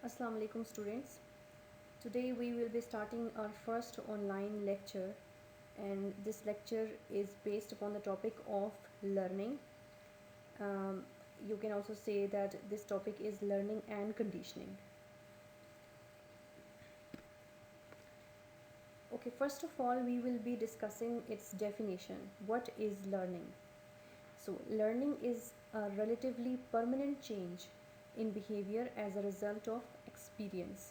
Assalamu alaikum students. Today we will be starting our first online lecture, and this lecture is based upon the topic of learning. Um, you can also say that this topic is learning and conditioning. Okay, first of all we will be discussing its definition. What is learning? So learning is a relatively permanent change in behavior as a result of experience.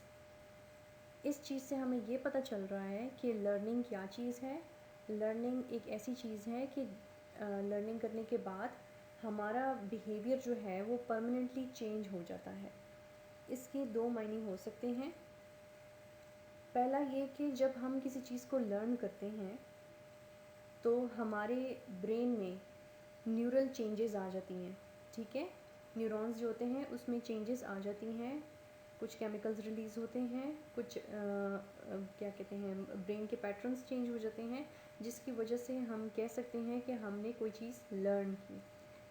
इस चीज़ से हमें ये पता चल रहा है कि learning क्या चीज़ है। लर्निंग एक ऐसी चीज़ है कि लर्निंग करने के बाद हमारा बिहेवियर जो है वो परमानेंटली चेंज हो जाता है। इसके दो मीनिंग हो सकते हैं। पहला ये कि जब हम किसी चीज़ को लर्न करते हैं तो हमारे ब्रेन में न्यूरल चेंजेस आ जाती हैं। ठीक है, न्यूरॉन्स जो होते हैं उसमें चेंजेस आ जाती हैं, कुछ केमिकल्स रिलीज़ होते हैं, कुछ क्या कहते हैं, ब्रेन के पैटर्न्स चेंज हो जाते हैं, जिसकी वजह से हम कह सकते हैं कि हमने कोई चीज़ लर्न की।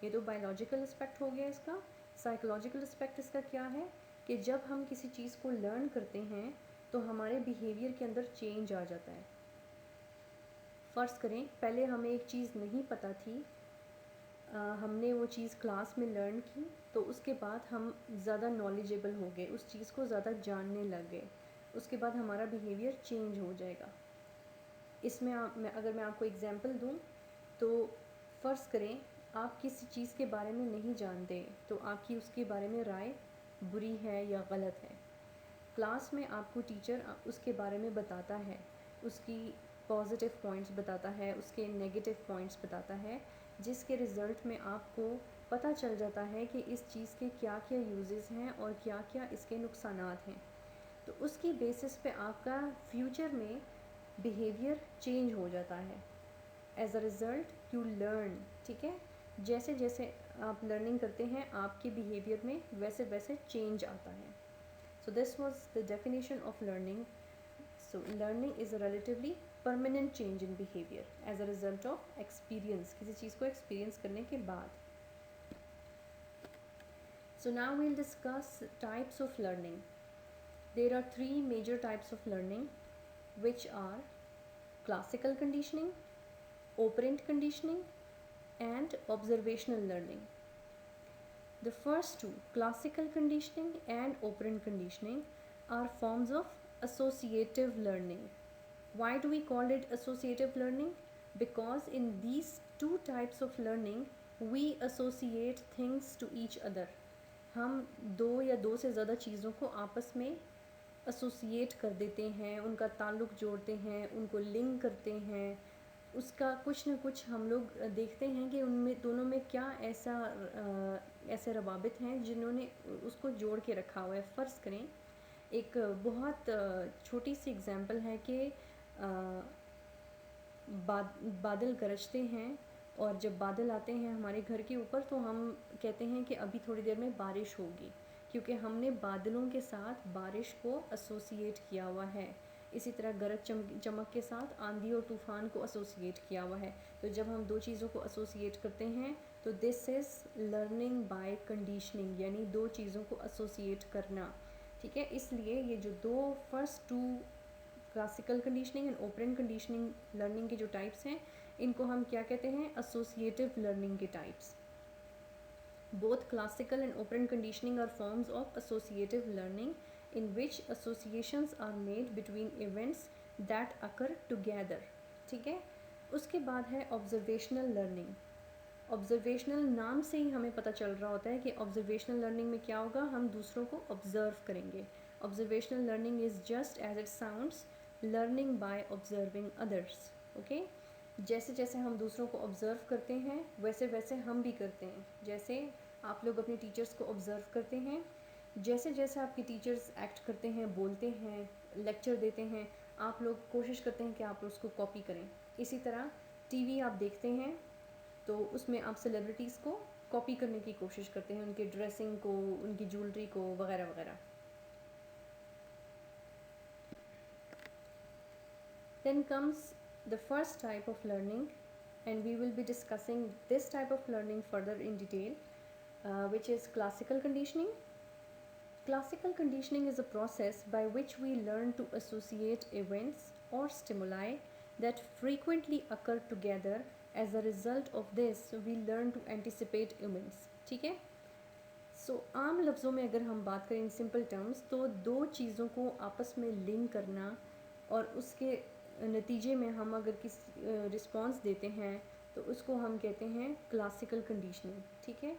ये तो बायोलॉजिकल एस्पेक्ट हो गया इसका। साइकोलॉजिकल एस्पेक्ट इसका क्या है कि जब हम किसी चीज़ को लर्न करते हैं तो हमारे बिहेवियर के अंदर चेंज आ जाता है। फ़र्ज़ करें पहले हमें एक चीज़ नहीं पता थी, हमने वो चीज़ क्लास में लर्न की, तो उसके बाद हम ज़्यादा नॉलेजेबल हो गए, उस चीज़ को ज़्यादा जानने लग गए, उसके बाद हमारा बिहेवियर चेंज हो जाएगा। इसमें अगर मैं आपको एग्ज़ाम्पल दूँ तो फ़र्ज़ करें आप किसी चीज़ के बारे में नहीं जानते, तो आपकी उसके बारे में राय बुरी है या गलत है। क्लास में आपको टीचर उसके बारे में बताता है, उसकी पॉजिटिव पॉइंट्स बताता है, उसके नेगेटिव पॉइंट्स बताता है, जिसके रिज़ल्ट में आपको पता चल जाता है कि इस चीज़ के क्या क्या यूजेस हैं और क्या क्या इसके नुकसानात हैं। तो उसकी बेसिस पे आपका फ्यूचर में बिहेवियर चेंज हो जाता है। As a result you learn. ठीक है, जैसे जैसे आप लर्निंग करते हैं आपके बिहेवियर में वैसे वैसे चेंज आता है। So this was the definition of learning. So learning is a relatively permanent change in behavior as a result of experience, किसी चीज़ को experience करने के बाद। So now we'll discuss types of learning. There are three major types of learning, which are classical conditioning, operant conditioning, and observational learning. The first two, classical conditioning and operant conditioning, are forms of associative learning. Why do we call it associative learning? Because in these two types of learning, we associate things to each other. हम दो या दो से ज़्यादा चीज़ों को आपस में एसोसिएट कर देते हैं, उनका ताल्लुक़ जोड़ते हैं, उनको लिंक करते हैं, उसका कुछ न कुछ हम लोग देखते हैं कि उनमें दोनों में क्या ऐसे रवाबित हैं जिन्होंने उसको जोड़ के रखा हुआ है। फ़र्ज़ करें एक बहुत छोटी सी एग्ज़ाम्पल है कि बादल गरजते हैं, और जब बादल आते हैं हमारे घर के ऊपर तो हम कहते हैं कि अभी थोड़ी देर में बारिश होगी, क्योंकि हमने बादलों के साथ बारिश को एसोसिएट किया हुआ है। इसी तरह गरज चमक के साथ आंधी और तूफ़ान को एसोसिएट किया हुआ है। तो जब हम दो चीज़ों को एसोसिएट करते हैं तो this is learning by conditioning, यानी दो चीज़ों को एसोसिएट करना। ठीक है, इसलिए ये जो दो first two classical conditioning and operant conditioning learning के जो टाइप्स हैं, इनको हम क्या कहते हैं, एसोसिएटिव लर्निंग के types. Both classical and operant conditioning are forms of associative learning in which associations are made between events that occur together. ठीक है, उसके बाद है ऑब्जर्वेशनल लर्निंग। ऑब्जर्वेशनल नाम से ही हमें पता चल रहा होता है कि ऑब्जर्वेशनल लर्निंग में क्या होगा, हम दूसरों को ऑब्ज़र्व करेंगे। Observational learning is just as it sounds, learning by observing others. Okay, जैसे जैसे हम दूसरों को ऑब्ज़र्व करते हैं वैसे वैसे हम भी करते हैं। जैसे आप लोग अपने टीचर्स को ऑब्ज़र्व करते हैं, जैसे जैसे आपके टीचर्स एक्ट करते हैं, बोलते हैं, लेक्चर देते हैं, आप लोग कोशिश करते हैं कि आप उसको कॉपी करें। इसी तरह टीवी आप देखते हैं तो उसमें आप सेलिब्रिटीज़ को कॉपी करने की कोशिश करते हैं, उनके ड्रेसिंग को, उनकी ज्वेलरी को, वगैरह वगैरह। Then comes the first type of learning, and we will be discussing this type of learning further in detail, which is classical conditioning. Classical conditioning is a process by which we learn to associate events or stimuli that frequently occur together. As a result of this, we learn to anticipate events. ठीक है? आम लफ्ज़ों में अगर हम बात करें in simple terms, तो दो चीज़ों को आपस में लिंक करना और उसके नतीजे में हम अगर किस रिस्पॉन्स देते हैं तो उसको हम कहते हैं क्लासिकल कंडीशनिंग. ठीक है?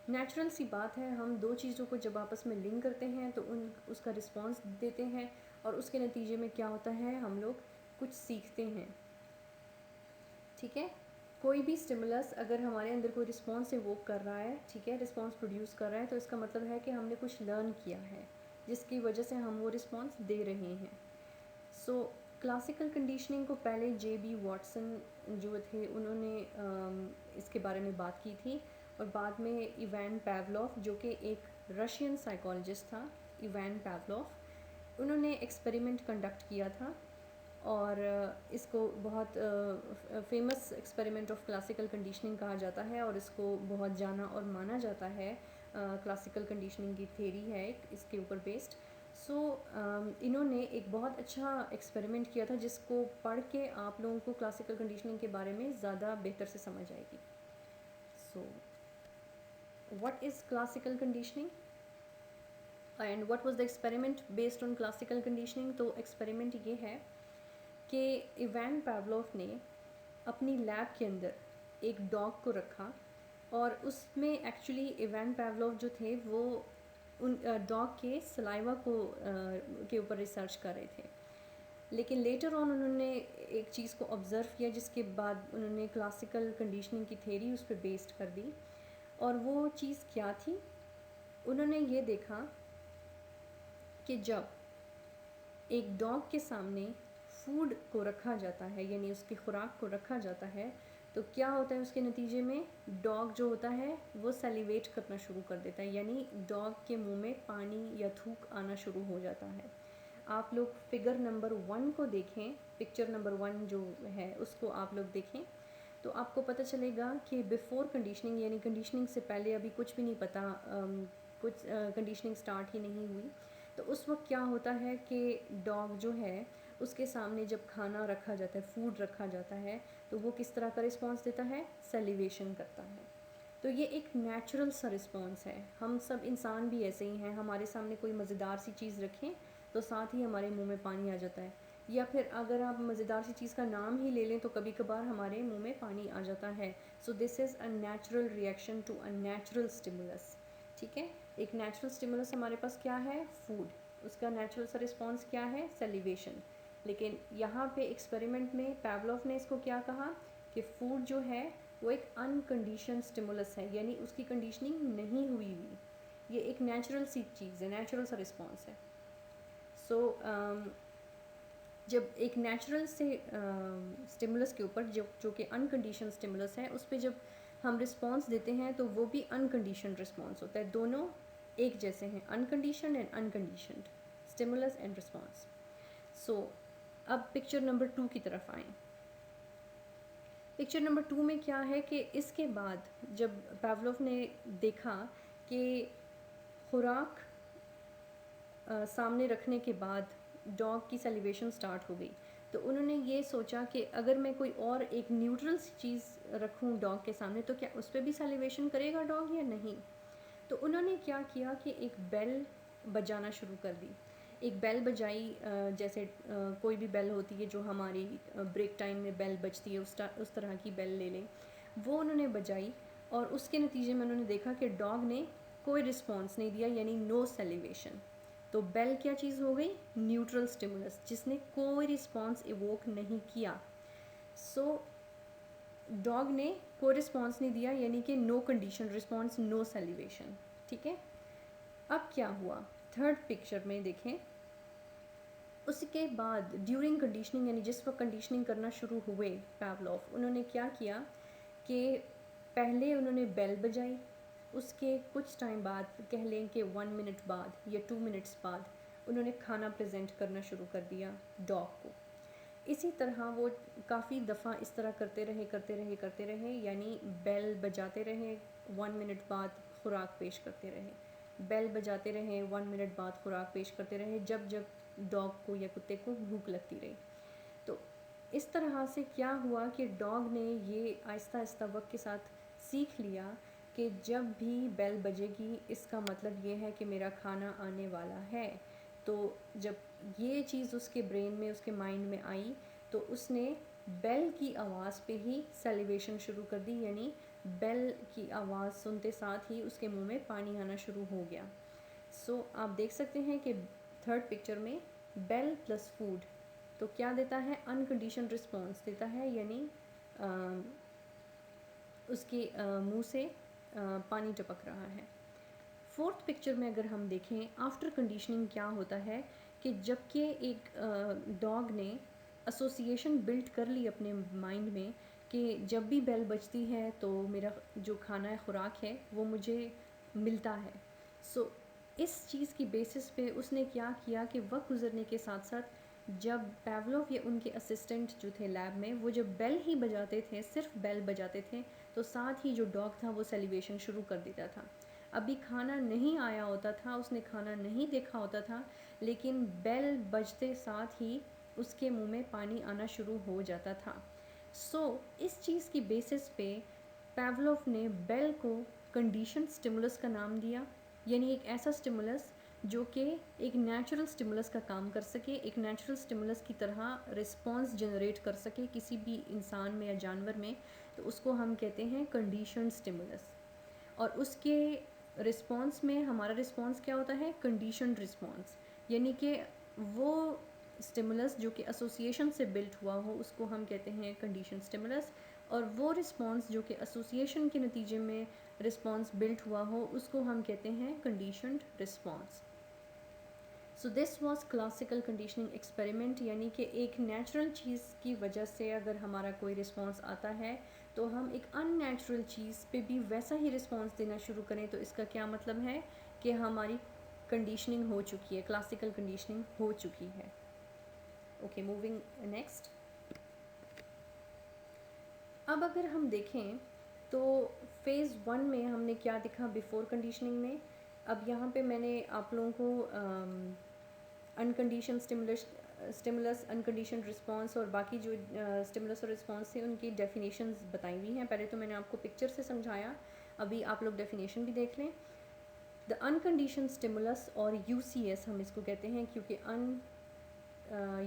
नेचुरल सी बात है, हम दो चीज़ों को जब आपस में लिंक करते हैं तो उसका रिस्पॉन्स देते हैं और उसके नतीजे में क्या होता है, हम लोग कुछ सीखते हैं. ठीक है? कोई भी स्टिमुलस अगर हमारे अंदर कोई रिस्पॉन्स इवोक कर रहा है, ठीक है, रिस्पॉन्स प्रोड्यूस कर रहा है, तो इसका मतलब है कि हमने कुछ लर्न किया है जिसकी वजह से हम वो रिस्पॉन्स दे रहे हैं. क्लासिकल कंडीशनिंग को पहले जे.बी. वॉटसन जो थे उन्होंने इसके बारे में बात की थी, और बाद में इवान पावलोव जो कि एक रशियन साइकोलॉजिस्ट था, इवान पावलोव, उन्होंने एक्सपेरिमेंट कंडक्ट किया था और इसको बहुत famous experiment of classical conditioning कहा जाता है और इसको बहुत जाना और माना जाता है. क्लासिकल कंडीशनिंग की थ्योरी है इसके ऊपर बेस्ड. इन्होंने एक बहुत अच्छा एक्सपेरिमेंट किया था जिसको पढ़ के आप लोगों को क्लासिकल कंडीशनिंग के बारे में ज़्यादा बेहतर से समझ आएगी. What is classical conditioning and what was the experiment based on classical conditioning? तो एक्सपेरिमेंट ये है कि इवान पावलोव ने अपनी लैब के अंदर एक डॉग को रखा और उसमें एक्चुअली इवान पावलोव जो थे वो उन डॉग के सलाइवा को के ऊपर रिसर्च कर रहे थे. लेकिन लेटर ऑन उन्होंने एक चीज़ को ऑब्ज़र्व किया जिसके बाद उन्होंने क्लासिकल कंडीशनिंग की थ्योरी उस पर बेस्ड कर दी. और वो चीज़ क्या थी? उन्होंने ये देखा कि जब एक डॉग के सामने फूड को रखा जाता है, यानी उसकी खुराक को रखा जाता है, तो क्या होता है उसके नतीजे में? डॉग जो होता है वो सैलिवेट करना शुरू कर देता है, यानी डॉग के मुंह में पानी या थूक आना शुरू हो जाता है. आप लोग फिगर नंबर 1 को देखें, पिक्चर नंबर 1 जो है उसको आप लोग देखें तो आपको पता चलेगा कि बिफ़ोर कंडीशनिंग, यानी कंडीशनिंग से पहले अभी कुछ भी नहीं पता, कुछ कंडीशनिंग स्टार्ट ही नहीं हुई, तो उस वक्त क्या होता है कि डॉग जो है उसके सामने जब खाना रखा जाता है, फूड रखा जाता है, तो वो किस तरह का रिस्पॉन्स देता है? सैलिवेशन करता है. तो ये एक नेचुरल सा रिस्पॉन्स है. हम सब इंसान भी ऐसे ही हैं, हमारे सामने कोई मज़ेदार सी चीज़ रखें तो साथ ही हमारे मुंह में पानी आ जाता है, या फिर अगर आप मज़ेदार सी चीज़ का नाम ही ले लें तो कभी कभार हमारे मुंह में पानी आ जाता है. So this is a natural reaction to a natural stimulus. ठीक है? एक नेचुरल स्टिमुलस हमारे पास क्या है? फूड. उसका नेचुरल सा रिस्पॉन्स क्या है? सैलिवेशन. लेकिन यहाँ पे एक्सपेरिमेंट में पावलोव ने इसको क्या कहा कि फूड जो है वो एक अनकंडीशन स्टिमुलस है, यानी उसकी कंडीशनिंग नहीं हुई. ये एक नेचुरल सी चीज़ है, नेचुरल सा रिस्पॉन्स है. जब एक नेचुरल से स्टिमुलस के ऊपर जो कि अनकंडीशन स्टिमुलस है उस पर जब हम रिस्पॉन्स देते हैं तो वो भी अनकंडीशन रिस्पॉन्स होता है. दोनों एक जैसे हैं, uncondition and unconditioned stimulus and response. अब पिक्चर नंबर 2 की तरफ आएँ. पिक्चर नंबर 2 में क्या है कि इसके बाद जब पावलोव ने देखा कि खुराक सामने रखने के बाद डॉग की सैलिवेशन स्टार्ट हो गई, तो उन्होंने ये सोचा कि अगर मैं कोई और एक न्यूट्रल चीज़ रखूं डॉग के सामने तो क्या उस पर भी सैलिवेशन करेगा डॉग या नहीं. तो उन्होंने क्या किया कि एक बेल बजाना शुरू कर दी. एक बेल बजाई, जैसे कोई भी बेल होती है जो हमारी ब्रेक टाइम में बेल बजती है, उस तरह की बेल ले लें. वो उन्होंने बजाई और उसके नतीजे में उन्होंने देखा कि डॉग ने कोई रिस्पॉन्स नहीं दिया, यानी नो सैलिवेशन. तो बेल क्या चीज़ हो गई? न्यूट्रल स्टिमुलस जिसने कोई रिस्पॉन्स इवोक नहीं किया. डॉग ने कोई रिस्पॉन्स नहीं दिया, यानी कि no condition response, no salivation. ठीक है? अब क्या हुआ? थर्ड पिक्चर में देखें. उसके बाद ड्यूरिंग कंडीशनिंग, यानी जिस वक्त कंडीशनिंग करना शुरू हुए पावलोव, उन्होंने क्या किया कि पहले उन्होंने बेल बजाई, उसके कुछ टाइम बाद, कह लें कि 1 मिनट बाद या 2 मिनट्स बाद, उन्होंने खाना प्रेजेंट करना शुरू कर दिया डॉग को. इसी तरह वो काफ़ी दफ़ा इस तरह करते रहे, यानी बेल बजाते रहे, 1 मिनट बाद खुराक पेश करते रहे. बेल बजाते रहे, 1 मिनट बाद खुराक पेश करते रहे जब जब डॉग को या कुत्ते को भूख लगती रही। तो इस तरह से क्या हुआ कि डॉग ने ये आहिस्ता आहिस्ता वक्त के साथ सीख लिया कि जब भी बेल बजेगी इसका मतलब ये है कि मेरा खाना आने वाला है। तो जब ये चीज़ उसके ब्रेन में, उसके माइंड में आई, तो उसने बेल की आवाज़ पे ही सेलिब्रेशन शुरू कर दी, यानी बेल की आवाज़ सुनते साथ ही उसके मुंह में पानी आना शुरू हो गया। सो आप देख सकते हैं कि थर्ड पिक्चर में बेल प्लस फूड तो क्या देता है, अनकंडीशन रिस्पॉन्स देता है, यानी उसके मुंह से पानी टपक रहा है। फोर्थ पिक्चर में अगर हम देखें आफ्टर कंडीशनिंग क्या होता है कि जबकि एक डॉग ने एसोसिएशन बिल्ड कर ली अपने माइंड में कि जब भी बेल बजती है तो मेरा जो खाना है, खुराक है, वो मुझे मिलता है। सो इस चीज़ की बेसिस पे उसने क्या किया कि वक्त गुजरने के साथ साथ जब पैवलोव या उनके असिस्टेंट जो थे लैब में, वो जब बेल ही बजाते थे, सिर्फ बेल बजाते थे, तो साथ ही जो डॉग था वो सेलिब्रेशन शुरू कर देता था। अभी खाना नहीं आया होता था, उसने खाना नहीं देखा होता था, लेकिन बेल बजते साथ ही उसके मुंह में पानी आना शुरू हो जाता था। सो इस चीज़ की बेसिस पे पैवलोव ने बेल को कंडीशन स्टिमुलस का नाम दिया, यानी एक ऐसा स्टिमुलस जो कि एक नेचुरल स्टिमुलस का काम कर सके, एक नेचुरल स्टिमुलस की तरह रिस्पॉन्स जनरेट कर सके किसी भी इंसान में या जानवर में, तो उसको हम कहते हैं कंडीशन स्टिमुलस। और उसके रिस्पॉन्स में हमारा रिस्पॉन्स क्या होता है, कंडीशन रिस्पॉन्स, यानी कि वो स्टिमुलस जो कि एसोसिएशन से बिल्ट हुआ हो उसको हम कहते हैं कंडीशन स्टिमुलस, और वो रिस्पॉन्स जो कि एसोसिएशन के नतीजे में रिस्पॉन्स बिल्ट हुआ हो उसको हम कहते हैं conditioned response. So this was classical conditioning experiment, यानी कि एक नेचुरल चीज़ की वजह से अगर हमारा कोई रिस्पॉन्स आता है तो हम एक अननेचुरल चीज़ पे भी वैसा ही रिस्पॉन्स देना शुरू करें, तो इसका क्या मतलब है कि हमारी कंडीशनिंग हो चुकी है, क्लासिकल कंडीशनिंग हो चुकी है। Okay, moving next. अब अगर हम देखें तो फेज़ 1 में हमने क्या दिखा बिफोर कंडीशनिंग में। अब यहाँ पे मैंने आप लोगों को अनकंडीशन स्टिमुलस, अनकंडीशन रिस्पॉन्स और बाकी जो स्टिमुलस और रिस्पॉन्स थे उनकी डेफिनेशंस बताई हुई हैं। पहले तो मैंने आपको पिक्चर से समझाया, अभी आप लोग डेफिनेशन भी देख लें। द अनकंडीशन स्टिमुलस और UCS हम इसको कहते हैं, क्योंकि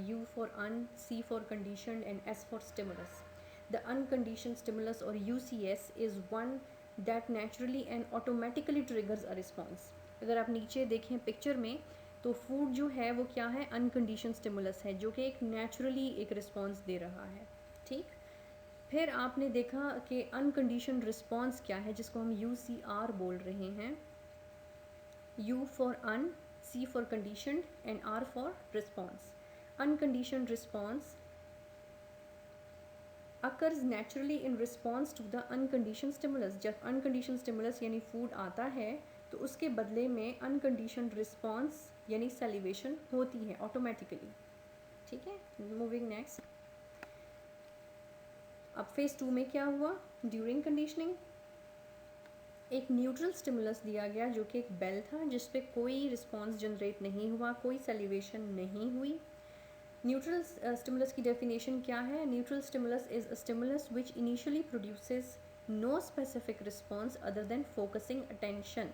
U for un, C for condition and S for stimulus. The unconditioned stimulus or UCS is one that naturally and automatically triggers a response. अगर आप नीचे देखें पिक्चर में तो फूड जो है वो क्या है, अनकंडीशन स्टिमुलस है जो कि एक नेचुरली एक रिस्पॉन्स दे रहा है। ठीक, फिर आपने देखा कि अनकंडीशन रिस्पॉन्स क्या है जिसको हम UCR बोल रहे हैं, U for un, C for conditioned and R for response. Uncondition response occurs naturally in response to the unconditioned stimulus। जब unconditioned stimulus यानी फूड आता है तो उसके बदले में unconditioned response यानी salivation होती है ऑटोमेटिकली। ठीक है, मूविंग नेक्स्ट। अब फेज़ 2 में क्या हुआ, ड्यूरिंग कंडीशनिंग एक न्यूट्रल स्टिमुलस दिया गया जो कि एक बेल था जिस पे कोई रिस्पॉन्स जनरेट नहीं हुआ, कोई सेलिब्रेशन नहीं हुई। न्यूट्रल स्टिमुलस की डेफिनेशन क्या है, neutral stimulus is a stimulus which initially produces no specific response other than focusing attention,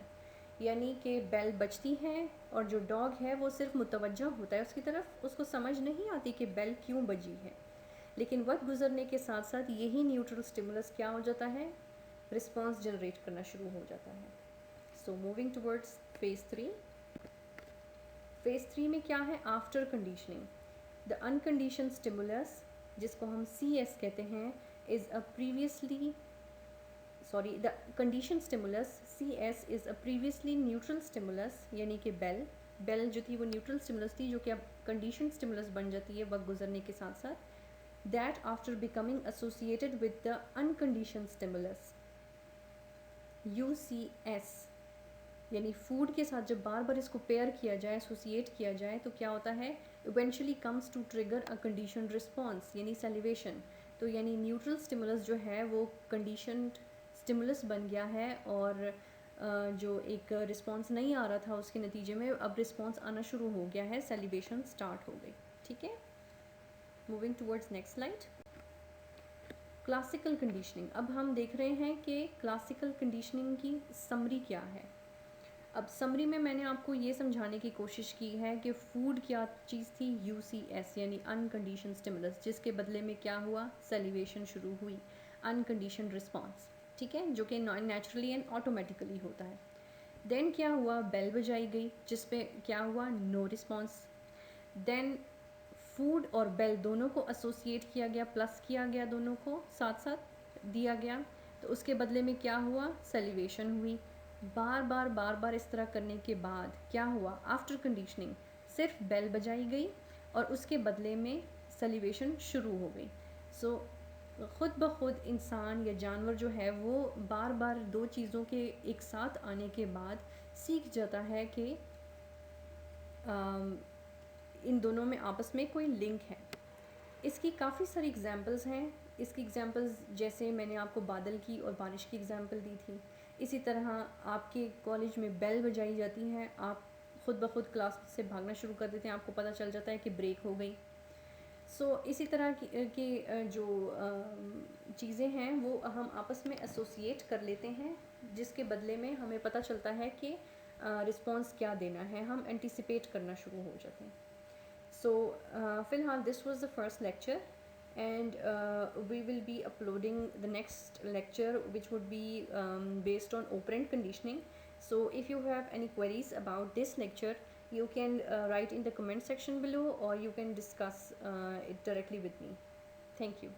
यानी कि बेल बजती है और जो डॉग है वो सिर्फ मुतवज्जा होता है उसकी तरफ, उसको समझ नहीं आती कि बेल क्यों बजी है, लेकिन वक्त गुजरने के साथ साथ यही न्यूट्रल स्टिमुलस क्या हो जाता है, रिस्पॉन्स जनरेट करना शुरू हो जाता है। So moving towards phase 3। Phase 3 में क्या है, after conditioning the uncondition stimulus जिसको हम CS कहते हैं is a previously the condition stimulus CS is a previously neutral stimulus, यानी कि बेल जो थी वो न्यूट्रल स्टिमुलस थी जो कि अब कंडीशन स्टिमुलस बन जाती है वक्त गुजरने के साथ साथ। That after becoming associated with the uncondition stimulus UCS, यानी फूड के साथ जब बार बार इसको पेयर किया जाए, एसोसिएट किया जाए, तो क्या होता है, eventually comes to trigger a condition response यानी सेलिब्रेशन। तो यानी न्यूट्रल स्टिमुलस जो है वो कंडीशनड स्टिमुलस बन गया है और जो एक रिस्पॉन्स नहीं आ रहा था उसके नतीजे में अब रिस्पॉन्स आना शुरू हो गया है, सैलिवेशन स्टार्ट हो गई। ठीक है, moving towards next slide. Classical conditioning, अब हम देख रहे हैं कि क्लासिकल कंडीशनिंग की समरी क्या है। अब समरी में मैंने आपको ये समझाने की कोशिश की है कि फूड क्या चीज़ थी, यूसीएस यानी अनकंडीशन स्टिमुलस, जिसके बदले में क्या हुआ, सैलिवेशन शुरू हुई, अनकंडीशन रिस्पॉन्स। ठीक है, जो कि नेचुरली एंड ऑटोमेटिकली होता है। देन क्या हुआ, बेल बजाई गई जिस पे क्या हुआ, नो रिस्पॉन्स। देन फूड और बेल दोनों को एसोसिएट किया गया, प्लस किया गया, दोनों को साथ साथ दिया गया, तो उसके बदले में क्या हुआ, सैलिवेशन हुई। बार बार बार बार इस तरह करने के बाद क्या हुआ, आफ्टर कंडीशनिंग सिर्फ बेल बजाई गई और उसके बदले में सैलिवेशन शुरू हो गई। सो ख़ुद ब खुद इंसान या जानवर जो है वो बार बार दो चीज़ों के एक साथ आने के बाद सीख जाता है कि इन दोनों में आपस में कोई लिंक है। इसकी काफ़ी सारी एग्जांपल्स हैं। इसकी एग्जांपल्स जैसे मैंने आपको बादल की और बारिश की एग्जांपल दी थी, इसी तरह आपके कॉलेज में बेल बजाई जाती है, आप ख़ुद ब खुद क्लास से भागना शुरू कर देते हैं, आपको पता चल जाता है कि ब्रेक हो गई। इसी तरह की जो चीज़ें हैं वो हम आपस में एसोसिएट कर लेते हैं, जिसके बदले में हमें पता चलता है कि रिस्पॉन्स क्या देना है, हम एंटिसिपेट करना शुरू हो जाते हैं। फिलहाल this was the first lecture, and we will be uploading the next lecture, which would be based on operant conditioning. So if you have any queries about this lecture, you can write in the comment section below, or you can discuss it directly with me. Thank you.